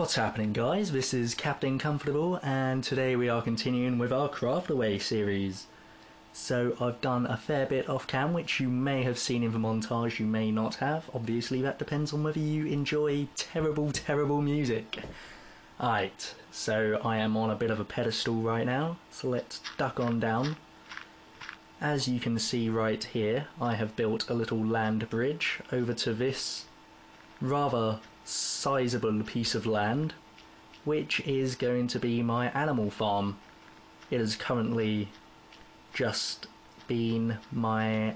What's happening, guys? This is Captain Comfortable, and today we are continuing with our Craft Away series. So I've done a fair bit off cam, which you may have seen in the montage, you may not have. Obviously that depends on whether you enjoy terrible music. Alright, so I am on a bit of a pedestal right now, so let's duck on down. As you can see right here, I have built a little land bridge over to this rather sizable piece of land, which is going to be my animal farm. It has currently just been my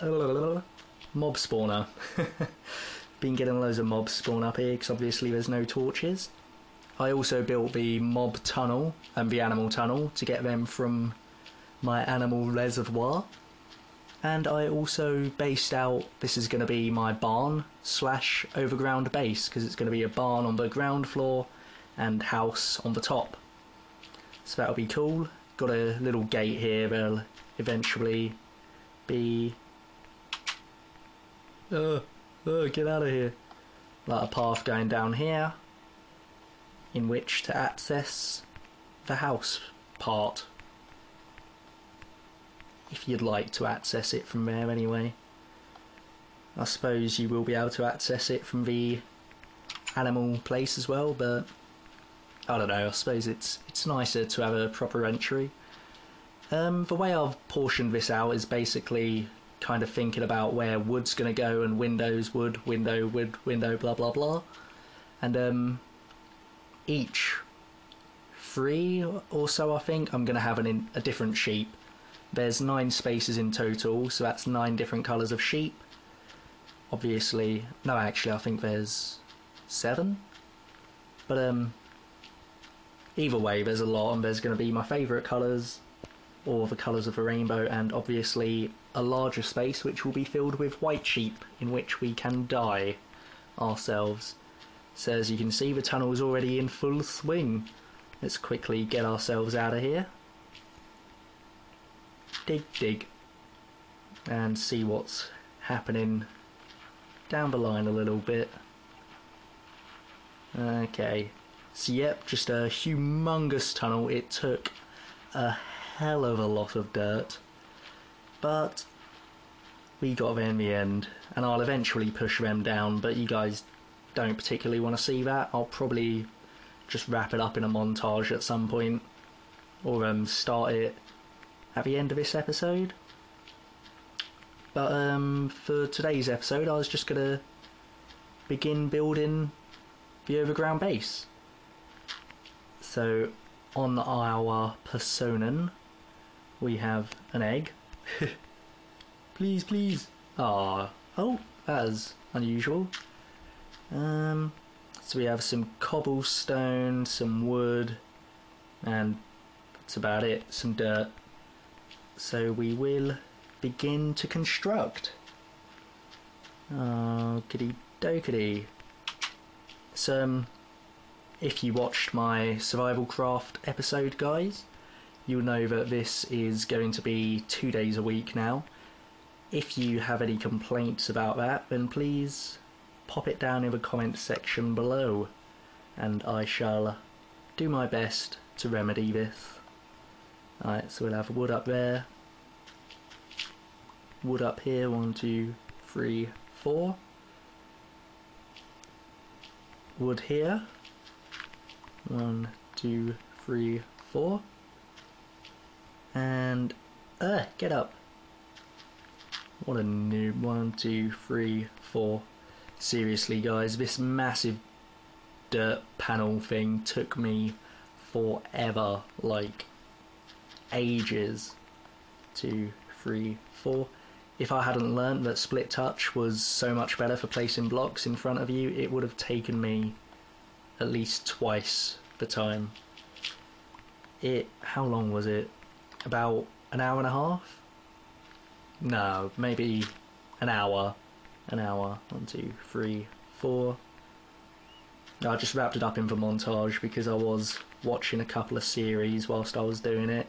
mob spawner. Been getting loads of mobs spawn up here because obviously there's no torches. I also built the mob tunnel and the animal tunnel to get them from my animal reservoir. And I also based out, this is going to be my barn slash overground base, because it's going to be a barn on the ground floor and house on the top. So that'll be cool. Got a little gate here, there'll eventually be... get out of here. Like a path going down here, in which to access the house part. If you'd like to access it from there anyway. I suppose you will be able to access it from the animal place as well, but I don't know, I suppose it's nicer to have a proper entry. The way I've portioned this out is basically kind of thinking about where wood's going to go and windows, wood, window, blah blah blah. And each 3 or so I think I'm going to have a different sheep. There's 9 spaces in total, so that's 9 different colours of sheep. Obviously, no, actually I think there's 7. But either way, there's a lot, and there's going to be my favourite colours, or the colours of the rainbow, and obviously a larger space which will be filled with white sheep, in which we can dye ourselves. So as you can see, the tunnel is already in full swing. Let's quickly get ourselves out of here. Dig, and see what's happening down the line a little bit. Okay, so yep, just a humongous tunnel. It took a hell of a lot of dirt, but we got there in the end, and I'll eventually push them down, but you guys don't particularly want to see that. I'll probably just wrap it up in a montage at some point, or start it at the end of this episode. But for today's episode I was just gonna begin building the overground base. So on our personen we have an egg. Please. Oh, that's unusual. So we have some cobblestone, some wood, and that's about it, some dirt. So we will begin to construct. Oh, kitty dokity. So, if you watched my survival craft episode, guys, you'll know that this is going to be 2 days a week now. If you have any complaints about that, then please pop it down in the comment section below, and I shall do my best to remedy this. Alright, so we'll have wood up there, wood up here, 1, 2, 3, 4, wood here, 1, 2, 3, 4, and get up. What a noob. 1, 2, 3, 4. Seriously, guys, this massive dirt panel thing took me forever, like ages. 2, 3, 4. If I hadn't learnt that split touch was so much better for placing blocks in front of you, it would have taken me at least twice the time. How long was it? About an hour and a half? No, maybe an hour. 1, 2, 3, 4. I just wrapped it up in the montage because I was watching a couple of series whilst I was doing it,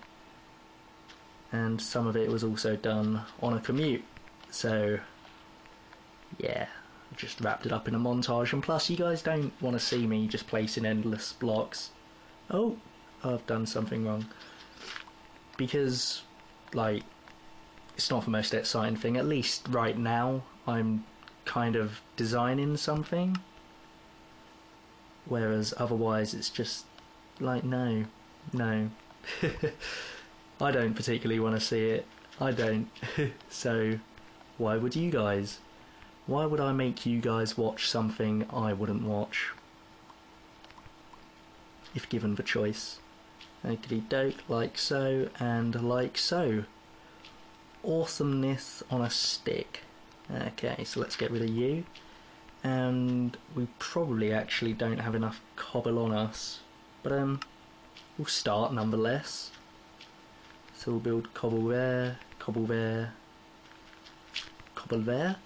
and some of it was also done on a commute, so yeah, I've just wrapped it up in a montage, and plus you guys don't want to see me just placing endless blocks. Oh, I've done something wrong. Because, like, it's not the most exciting thing. At least right now, I'm kind of designing something. Whereas otherwise it's just like, no. I don't particularly want to see it. I don't. So why would you guys? Why would I make you guys watch something I wouldn't watch? If given the choice. Okie doke, like so, and like so. Awesomeness on a stick. Okay, so let's get rid of you. And we probably actually don't have enough cobble on us. But we'll start nonetheless. So we'll build cobble there, cobble there, cobble there.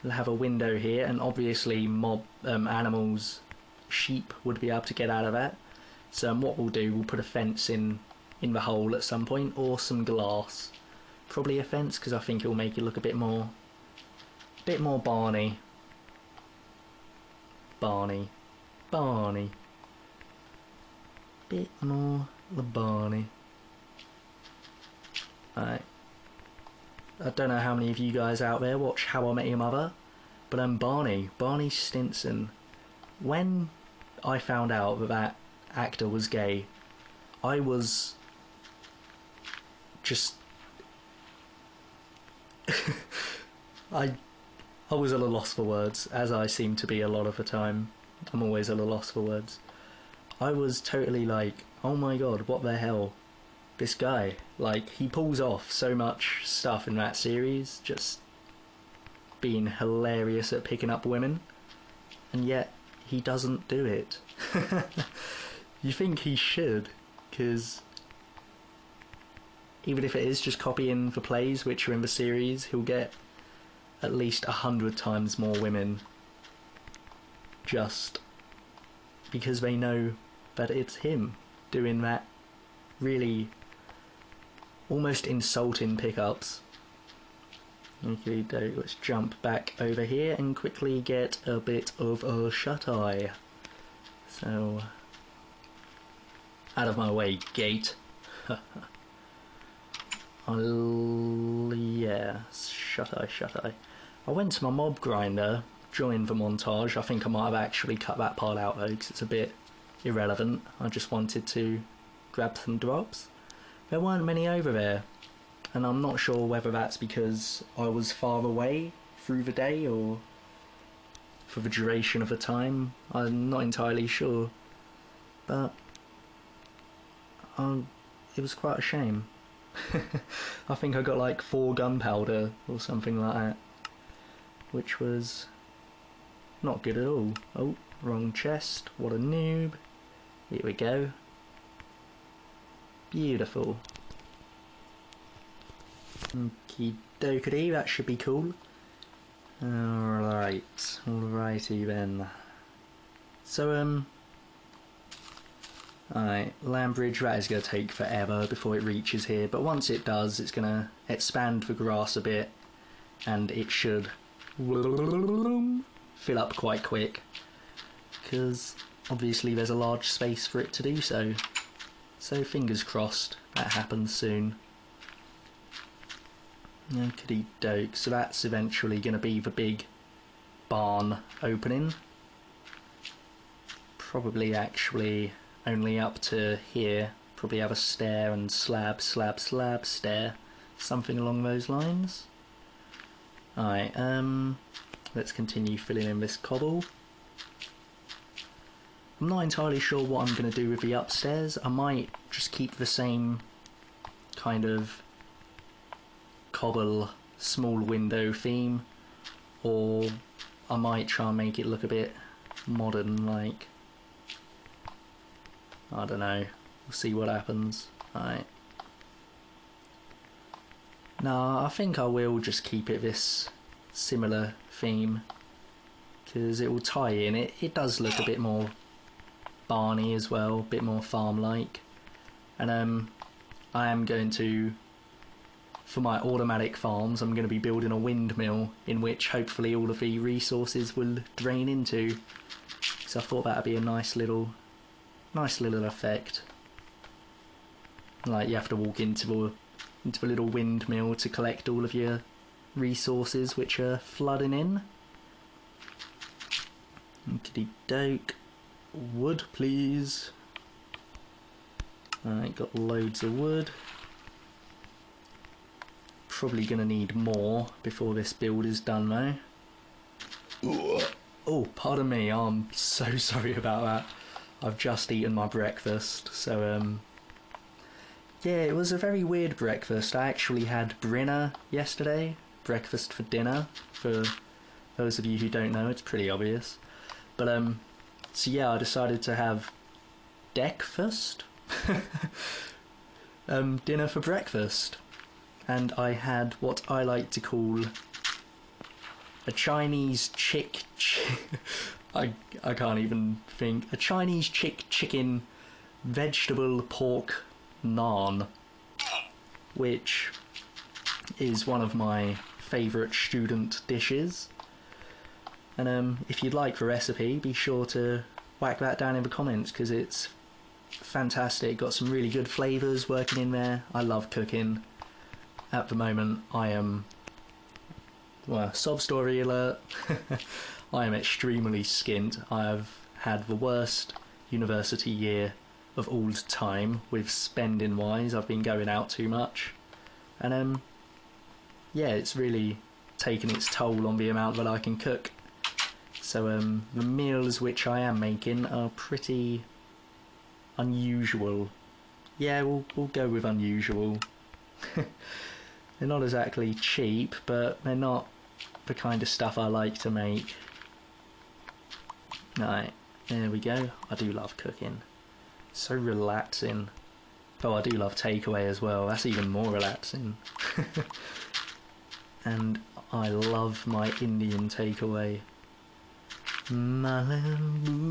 We'll have a window here, and obviously animals, sheep would be able to get out of that. So what we'll do, we'll put a fence in the hole at some point, or some glass. Probably a fence, because I think it will make it look a bit more Barney. Barney. Bit more the Barney. Alright. I don't know how many of you guys out there watch How I Met Your Mother, but Barney Stinson. When I found out that that actor was gay, I was just I was at a loss for words, as I seem to be a lot of the time. I'm always at a loss for words. I was totally like, oh my god, what the hell? This guy, like, he pulls off so much stuff in that series, just being hilarious at picking up women, and yet he doesn't do it. You think he should, because even if it is just copying the plays which are in the series, he'll get at least 100 times more women just because they know that it's him doing that really almost insulting pickups. Okay, let's jump back over here and quickly get a bit of a shut-eye. So, out of my way, gate. Yeah, shut-eye. I went to my mob grinder, joined the montage. I think I might have actually cut that part out though, because it's a bit irrelevant. I just wanted to grab some drops. There weren't many over there, and I'm not sure whether that's because I was far away through the day or for the duration of the time. I'm not entirely sure, but it was quite a shame. I think I got like 4 gunpowder or something like that, which was not good at all. Oh, wrong chest, what a noob. Here we go. Beautiful. Okie dokie, that should be cool. Alrighty then. So, alright, land bridge, that is going to take forever before it reaches here, but once it does, it's going to expand the grass a bit, and it should fill up quite quick, because obviously there's a large space for it to do so. So fingers crossed that happens soon. Okie doke, so that's eventually going to be the big barn opening. Probably actually only up to here. Probably have a stair and slab, stair. Something along those lines. Alright, let's continue filling in this cobble. I'm not entirely sure what I'm going to do with the upstairs. I might just keep the same kind of cobble small window theme, or I might try and make it look a bit modern, like, I don't know, we'll see what happens. Alright. No, I think I will just keep it this similar theme, because it will tie in. It does look a bit more Barney as well, a bit more farm-like. And I am going to for my automatic farms, I'm going to be building a windmill in which hopefully all of the resources will drain into. So I thought that'd be a nice little effect. Like you have to walk into a little windmill to collect all of your resources which are flooding in. Okie doke. Wood, please. Alright, got loads of wood. Probably gonna need more before this build is done though. Oh, pardon me, I'm so sorry about that. I've just eaten my breakfast, so yeah, it was a very weird breakfast. I actually had brinner yesterday, breakfast for dinner. For those of you who don't know, it's pretty obvious. But so yeah, I decided to have deckfast, dinner for breakfast, and I had what I like to call a Chinese I can't even think. A Chinese chicken vegetable pork naan, which is one of my favourite student dishes. And if you'd like the recipe, be sure to whack that down in the comments because it's fantastic. Got some really good flavours working in there. I love cooking. At the moment, I am, well, sob story alert. I am extremely skint. I have had the worst university year of all time with spending wise. I've been going out too much, and yeah, it's really taken its toll on the amount that I can cook. So the meals which I am making are pretty unusual. Yeah, we'll go with unusual. They're not exactly cheap, but they're not the kind of stuff I like to make. Right, there we go. I do love cooking. So relaxing. Oh, I do love takeaway as well. That's even more relaxing. And I love my Indian takeaway. Malambuna,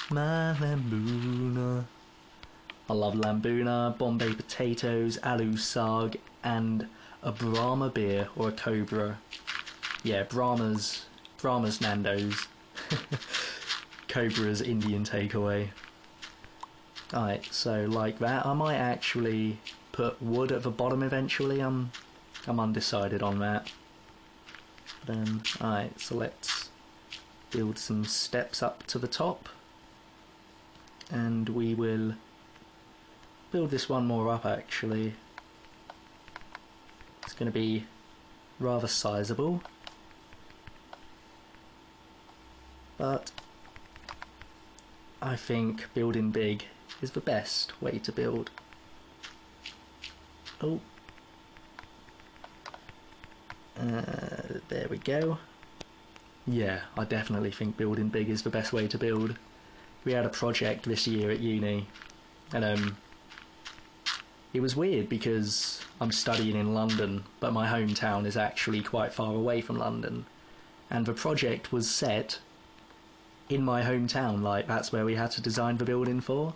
Malambuna. I love lambuna, Bombay potatoes, aloo saag, and a Brahma beer or a Cobra. Yeah, Brahma's Nando's. Cobra's Indian takeaway. Alright, so like that. I might actually put wood at the bottom eventually. I'm undecided on that. Alright, so let's build some steps up to the top, and we will build this one more up actually. It's going to be rather sizable, but I think building big is the best way to build. Oh, there we go. Yeah, I definitely think building big is the best way to build. We had a project this year at uni, and it was weird because I'm studying in London, but my hometown is actually quite far away from London, and the project was set in my hometown. Like, that's where we had to design the building for,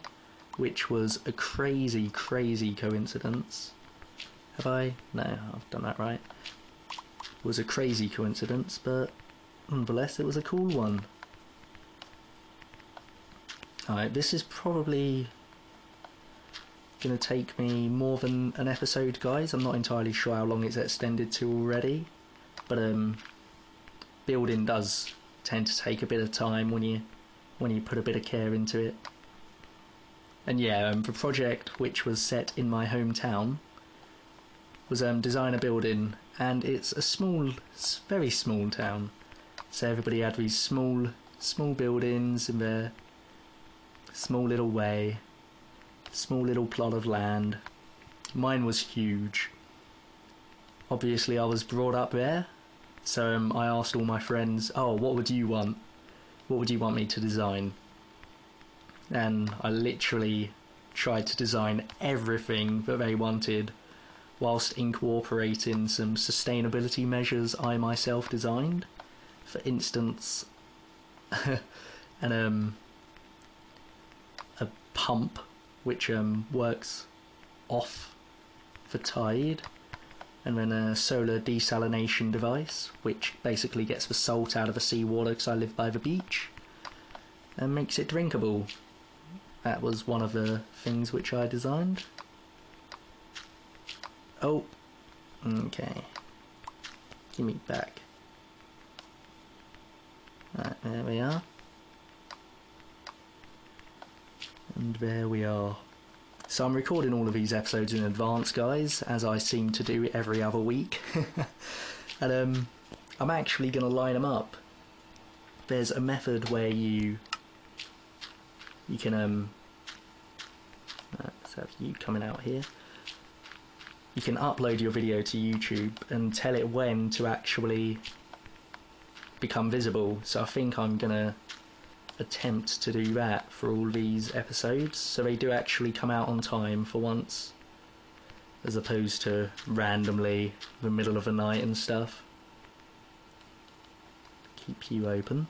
which was a crazy coincidence. Have I? No, I've done that right. It was a crazy coincidence, but nonetheless, it was a cool one. Alright, this is probably going to take me more than an episode, guys. I'm not entirely sure how long it's extended to already, but building does tend to take a bit of time when you put a bit of care into it. And yeah, the project, which was set in my hometown, was design a building, and it's a very small town. So everybody had these small buildings in their small little way, small little plot of land. Mine was huge. Obviously I was brought up there, so I asked all my friends, oh, what would you want? What would you want me to design? And I literally tried to design everything that they wanted, whilst incorporating some sustainability measures I myself designed. For instance, a pump which works off the tide, and then a solar desalination device, which basically gets the salt out of the seawater because I live by the beach, and makes it drinkable. That was one of the things which I designed. Oh, okay. Give me back. Right, there we are. And there we are. So I'm recording all of these episodes in advance, guys, as I seem to do every other week. And I'm actually going to line them up. There's a method where you can let's have you coming out here. You can upload your video to YouTube and tell it when to actually become visible. So I think I'm gonna attempt to do that for all these episodes, so they do actually come out on time for once, as opposed to randomly the middle of the night and stuff. Keep you open.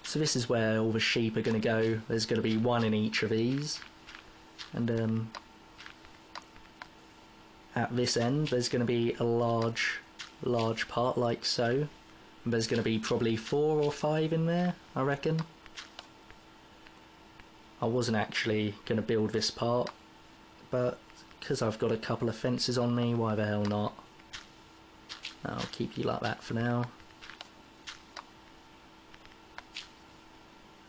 So this is where all the sheep are going to go. There's going to be one in each of these, and at this end there's going to be a large part like so. And there's going to be probably 4 or 5 in there, I reckon. I wasn't actually going to build this part, but because I've got a couple of fences on me, why the hell not? I'll keep you like that for now.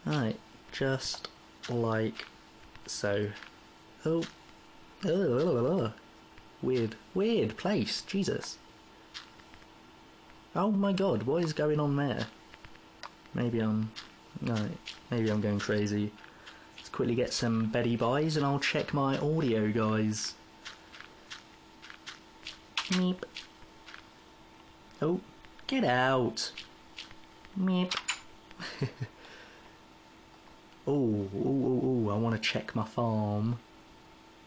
Right, just like so. Oh, weird place, Jesus. Oh my god, what is going on there? Maybe I'm going crazy. Let's quickly get some Betty buys and I'll check my audio, guys. Meep. Oh, get out. Meep. Oh, I want to check my farm.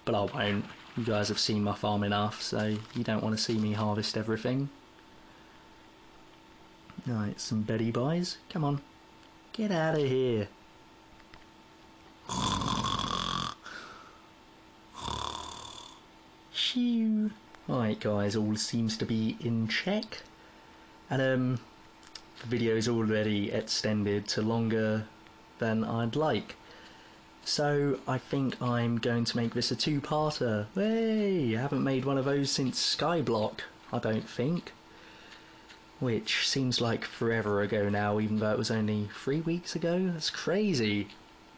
But I won't. You guys have seen my farm enough, so you don't want to see me harvest everything. Right, some Betty buys. Come on. Get out of here. Shoo. Right, guys, all seems to be in check. And the video is already extended to longer than I'd like. So I think I'm going to make this a 2-parter. Hey, I haven't made one of those since Skyblock, I don't think. Which seems like forever ago now, even though it was only 3 weeks ago. That's crazy.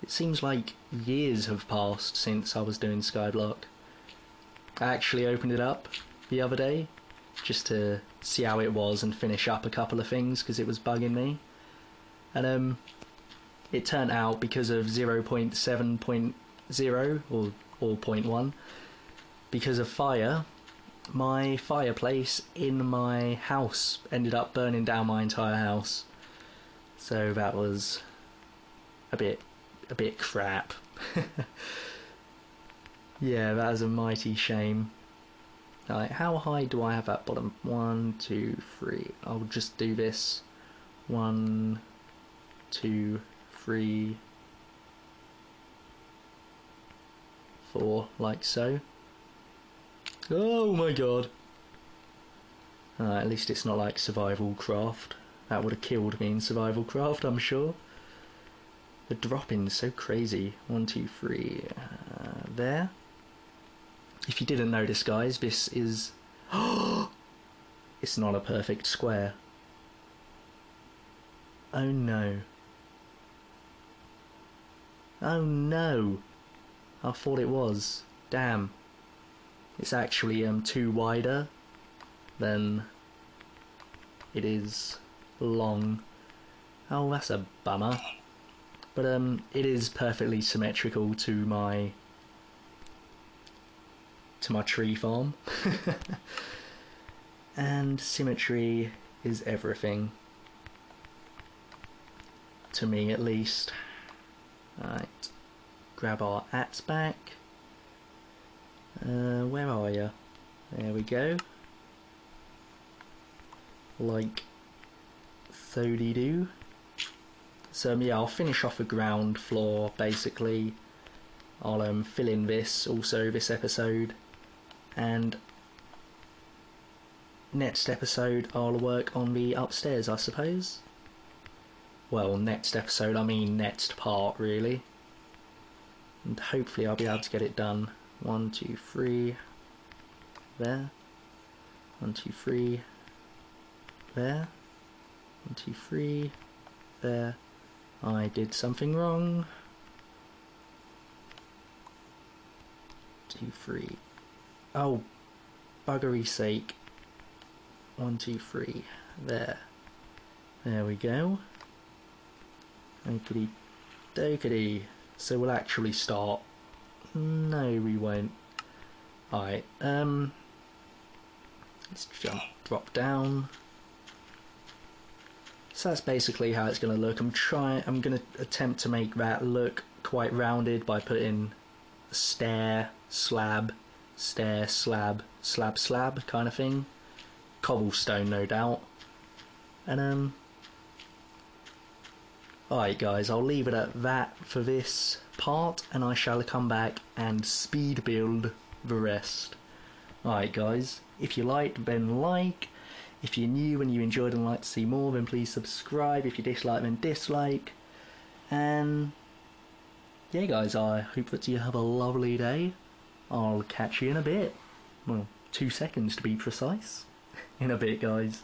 It seems like years have passed since I was doing Skyblock. I actually opened it up the other day, just to see how it was and finish up a couple of things, because it was bugging me. And it turned out, because of 0.7.0 or 0.1, because of fire, my fireplace in my house ended up burning down my entire house. So that was a bit crap. Yeah, that is a mighty shame. Right, how high do I have that bottom? 1, 2, 3. I'll just do this. 1, 2, 3, 4, like so. Oh my god. At least it's not like survival craft. That would have killed me in survival craft, I'm sure. The drop-in is so crazy. 1, 2, 3. There. If you didn't notice, guys, this is... It's not a perfect square. Oh no. Oh no. I thought it was. Damn. It's actually 2 wider than it is long. Oh, that's a bummer. But it is perfectly symmetrical to my tree farm. And symmetry is everything. To me, at least. Right. Grab our ats back. Where are you? There we go. Like so-de-do. So yeah, I'll finish off the ground floor basically. I'll fill in this also this episode, and next episode I'll work on the upstairs, I suppose. Well, next episode, I mean next part, really. And hopefully I'll be able to get it done. 1, 2, 3. There. 1, 2, 3. There. 1, 2, 3. There. I did something wrong. 2, 3. Oh, buggery sake. 1, 2, 3. There. There we go. Okey dokey. So we'll actually start. No, we won't. Alright, let's drop down. So that's basically how it's going to look. I'm going to attempt to make that look quite rounded by putting stair, slab, slab kind of thing. Cobblestone, no doubt. And alright guys, I'll leave it at that for this part, and I shall come back and speed build the rest. Alright guys, if you liked, then like. If you're new and you enjoyed and like to see more, then please subscribe. If you dislike, then dislike. And yeah guys, I hope that you have a lovely day. I'll catch you in a bit. Well, 2 seconds to be precise. In a bit guys.